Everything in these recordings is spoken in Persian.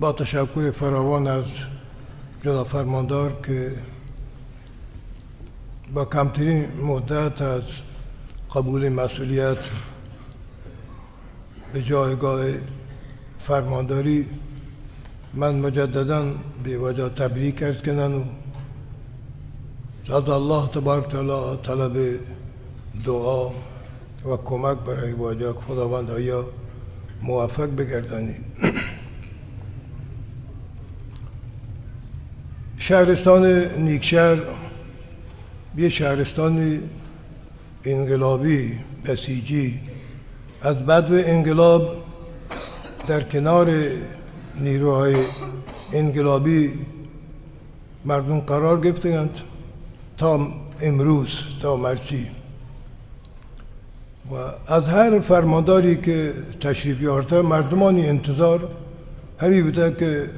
با تشکر فراوان از جناب فرماندار که با کمترین مدت از قبول مسئولیت به جایگاه فرمانداری من مجددا به وجه تبریک عرض کنم و از الله تبارک تعالی طلب دعا و کمک برای واجه خداوند آیا موفق بگردانید. شهرستان نیکشهر یه شهرستان انقلابی بسیجی از بدو انقلاب در کنار نیروهای انقلابی مردم قرار گرفتند تا امروز تا مرسی و از هر فرمانداری که تشریف یافته مردمانی انتظار همین بوده که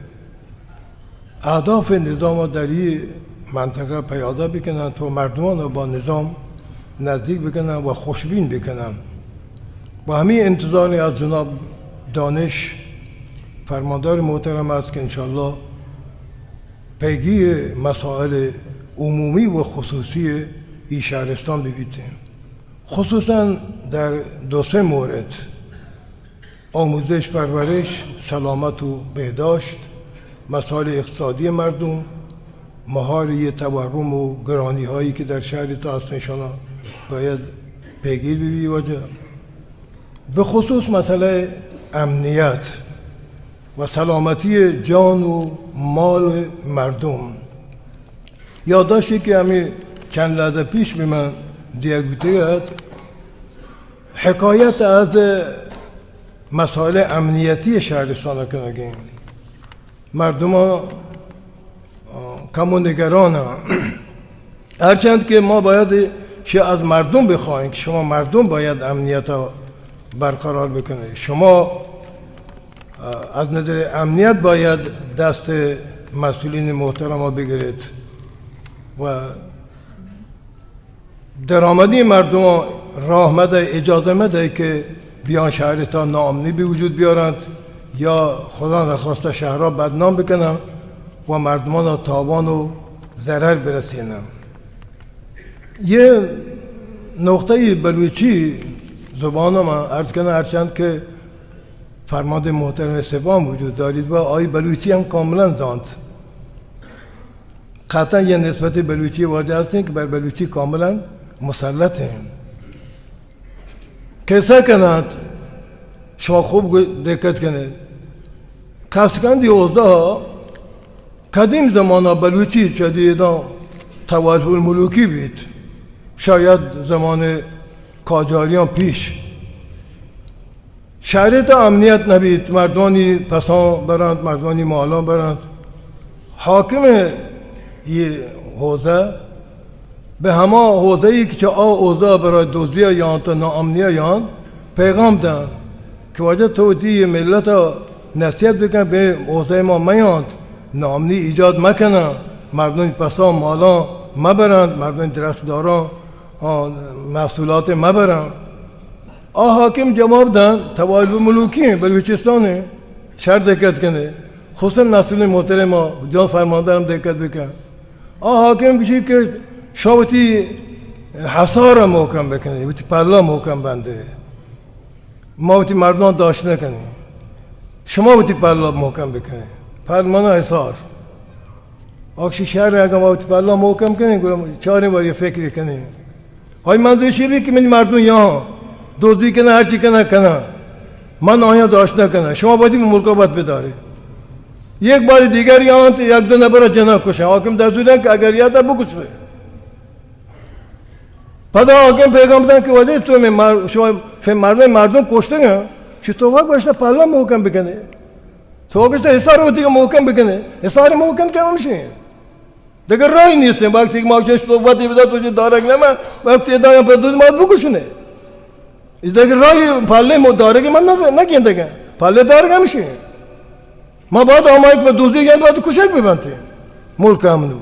اهداف نظام در این منطقه پیاده بکنن تا مردمان رو با نظام نزدیک بکنن و خوشبین بکنن و همین انتظاری از جناب دانش فرماندار محترم است که انشالله پیگیر مسائل عمومی و خصوصی این شهرستان ببیتیم، خصوصا در دو سه مورد: آموزش پرورش، سلامت و بهداشت، مسائل اقتصادی مردم، مهار تورم و گرانی هایی که در شهر تا هستنشان باید پیگیر ببینی وجه، به خصوص مسئله امنیت و سلامتی جان و مال مردم. یادداشتی که همین چند لحظه پیش به من دیگر بوده حکایت از مسائل امنیتی شهرستان کنگیم. مردم ها کم و نگران هم. هرچند که ما باید از مردم بخواهیم که شما مردم باید امنیت ها برقرار بکنه. شما از نظر امنیت باید دست مسئولین محترم ها بگیرید و درآمدی مردم ها راه مده، اجازه مده که بیان شهرتان ناامنی به وجود بیارند یا خدا نخواسته شهرها بدنام بکنم و مردمان ها تاوان و ضرر برسینم. یه نقطه بلوچی زبان من عرض کنم، هرچند که فرمانده محترم سپاه وجود دارید و آی بلوچی هم کاملا زاند. قطعا یه نسبت بلوچی واجه هستین که بر بلوچی کاملا مسلط هم. کسا کنند شما خوب دقت کنید، کسکندی اوضاع قدیم زمان بلوچی چدیدان توالف الملوکی بید، شاید زمان قاجاریان پیش شهرت امنیت نبید، مردانی پسان برند، مردانی مالان برند. حاکم یه حوزه به همه حوزه ای که اوضاع برای دزدی یا تا ناامنی یا پیغام دهند که واجه تو دی ملت نصیحت بکن به حوزه ما میاند، ناامنی ایجاد مکنن، مردم پسان مالان مبرند، مردم درختداران محصولات مبرند. حاکم جواب دن توالف ملوکی بلوچستانه، شهر دقت کنه، خصوصا مسئول محترم ما جان فرماندارم دقت بکن. حاکم کشی که شاوتی حصار محکم بکنه، وقتی پرلا محکم بنده، ما وقتی مردمان داشت نکنه، شما وقتی پرلا محکم بکنه، پرلمان حصار. آخشی شهر اگر ما وقتی پرلا محکم کنه، چاره باری فکر کنه. های منظور چیه که من مردم یهان دزدی کنه، هرچی کنه، من آیا داشت نکنه، شما باید این ملکا باید بداره. یک بار دیگر یهان یک دو نفر جنا کشن، حاکم دستور که اگر یاد بکشه. بعد حاکم پیغام دادن که وجه تو شما مردم کشتن، چطور باشه پرلا محکم بکنه، تو باشه حصار وقتی محکم بکنه، حصار محکم که میشه. دیگر راهی نیست. وقتی که ما چه صحبتی بذار تو دارک نمی‌آید، وقتی دارم پر دود ماد بکشونه. از دیگر راهی پله مدارک من نگیم دیگر. پله دارک نمیشه. ما باید آمایک به دوزی گیم باید کشک ببندیم. ملک امنو.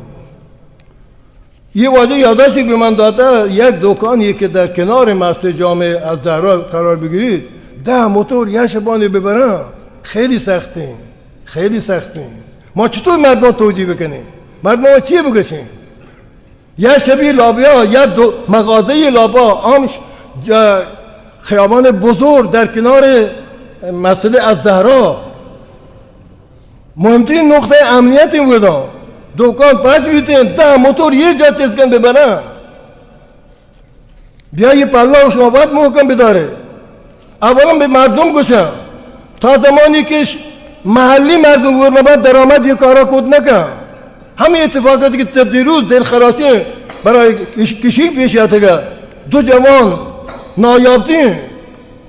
یه واژه یادداشتی به من داده، یک دکانی که در کنار مسجد جامع الزهرا قرار بگیرید، 10 موتور یه شبانه ببرن خیلی سخته. خیلی سخته. ما چطور مردم توجیه بکنیم؟ مردم چی بگشیم؟ یا شبیه لابیا یا دو مغازه لابا آمش خیابان بزرگ در کنار مسجد الزهرا مهمترین نقطه امنیت این بودن. دکان پاش بیتین 10 موتور یه جا تسکن ببرن. بیا یه پلا و شما باید محکم بداره. اولا به مردم گوشن تا زمانی که محلی مردم ورنباد درآمد یه کارا کود نکن. همین اتفاقاتی که دیروز دلخراشی برای کشی پیش آتگه دو جوان نایابتین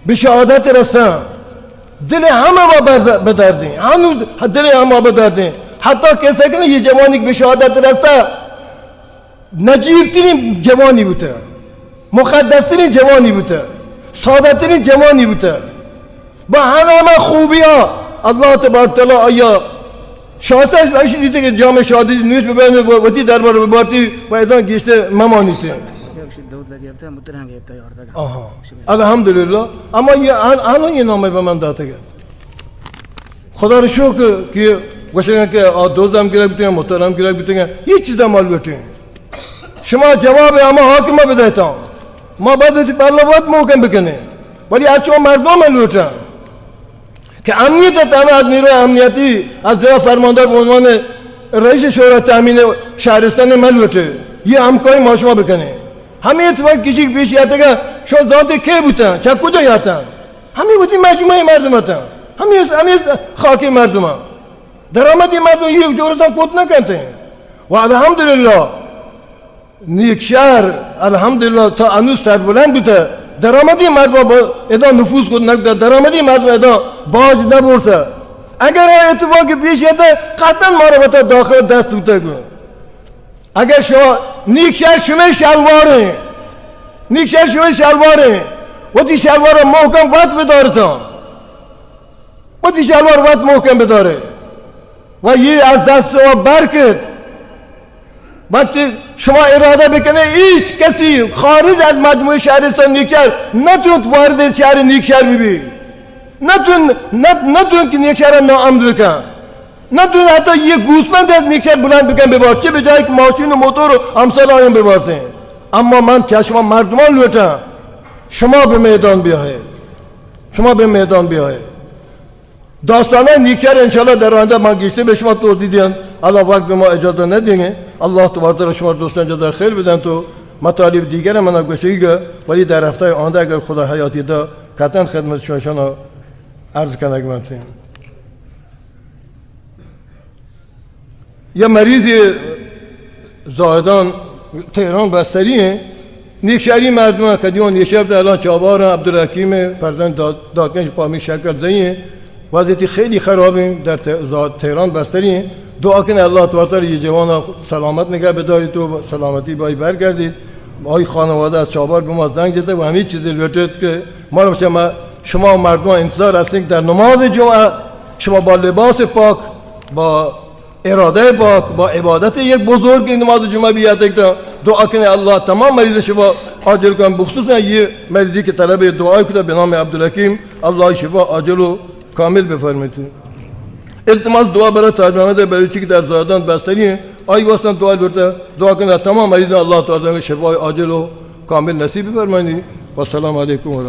به شهادت رسن دل همه ما بدردین هنوز دل همه ما بدردین حتی کسی که یه جوانی که به شهادت رسته نجیبترین جوانی بوده مقدسترین جوانی بوده سادترین جوانی بوده با همه خوبی ها الله تبارک تعالی آیا شاسش برش دیده که جام شادی نیست ببینه وقتی دربار ببارتی و ایدان گیشته ممانیته الحمدلله اما الان یه نامه به من داده گرد خدا رو شکر که گوشن که دوزم گرک بیتن محترم گرک بیتن هیچ چیز مال بیتن شما جواب اما حاکم بدهتان ما باید پرلوات محکم بکنه ولی از شما مردم لوتن که امنیت تنها از نیروی امنیتی از جناب فرماندار به عنوان رئیس شورای تامین شهرستان ملوته یه همکاری ما شما بکنه همه اتفاق کشی پیش یاته که شما ذات کی بودن چه کجا یاتن همه بودی مجموعه مردم هستن همه خاک مردم ها درآمدی مردم یک جورستان کود نکنه و الحمدلله نیک شهر الحمدلله تا انوز سربلند بوده درآمدی مردم با ادا نفوذ کود نکرده درآمدی مردم ادا باج نبرده اگر اتفاقی پیش یاته قطعا ما رو بتا داخل دست بوده کن اگر شما نیک شهر شما شلواره نیک شهر شما شلواره و تی شلوار محکم وقت بداره تا و تی شلوار وقت محکم بداره و یه از دست شما برکت وقتی شما اراده بکنه هیچ کسی خارج از مجموعه شهرستان نیکشهر نتوند وارد شهر نیکشهر ببی نتوند که نیکشهر را ناامن بکن نتوند حتی یه گوسفند از نیکشهر بلند بکن ببار چه به جایی که ماشین و موتور و امثال آیم ببارسن اما من که شما مردمان لوتم شما به میدان بیایید شما به میدان بیایید داستانه نیکشهر انشالله در آینده من گیشته به شما توضیح دیم الله وقت به ما اجازه ندینه الله تبارک شما دوستان جزای خیر بدن تو مطالب دیگر من گوشیگه ولی در هفته آینده اگر خدا حیاتی دا قطعا خدمت شما عرض کنم من یه مریض زاهدان تهران بستریه نیکشهری مردم کدیون یه شب الان چابار عبدالحکیم فرزند دادگنج پامی شکر زیه وضعیتی خیلی خرابه در تهران بستری دعا کنه الله تعالی یه جوان سلامت نگه بداری تو سلامتی بایی برگردید آی خانواده از چابار به ما زنگ زده و همین چیزی لوتید که ما رو شما مردم انتظار هستید در نماز جمعه شما با لباس پاک با اراده پاک با عبادت یک بزرگ نماز جمعه بیاد که دعا کنه الله تمام مریض شما عاجل کنه بخصوصا یه مریضی که طلب دعای کنه به نام عبدالحکیم الله شفا عاجل و کامل بفرمایید التماس دعا برای تاج محمد بلوچی که در زاهدان بستری آی واسطه دعا کنه تمام مریض الله تعالی شفای عاجل و کامل نصیب بفرمایید و السلام علیکم و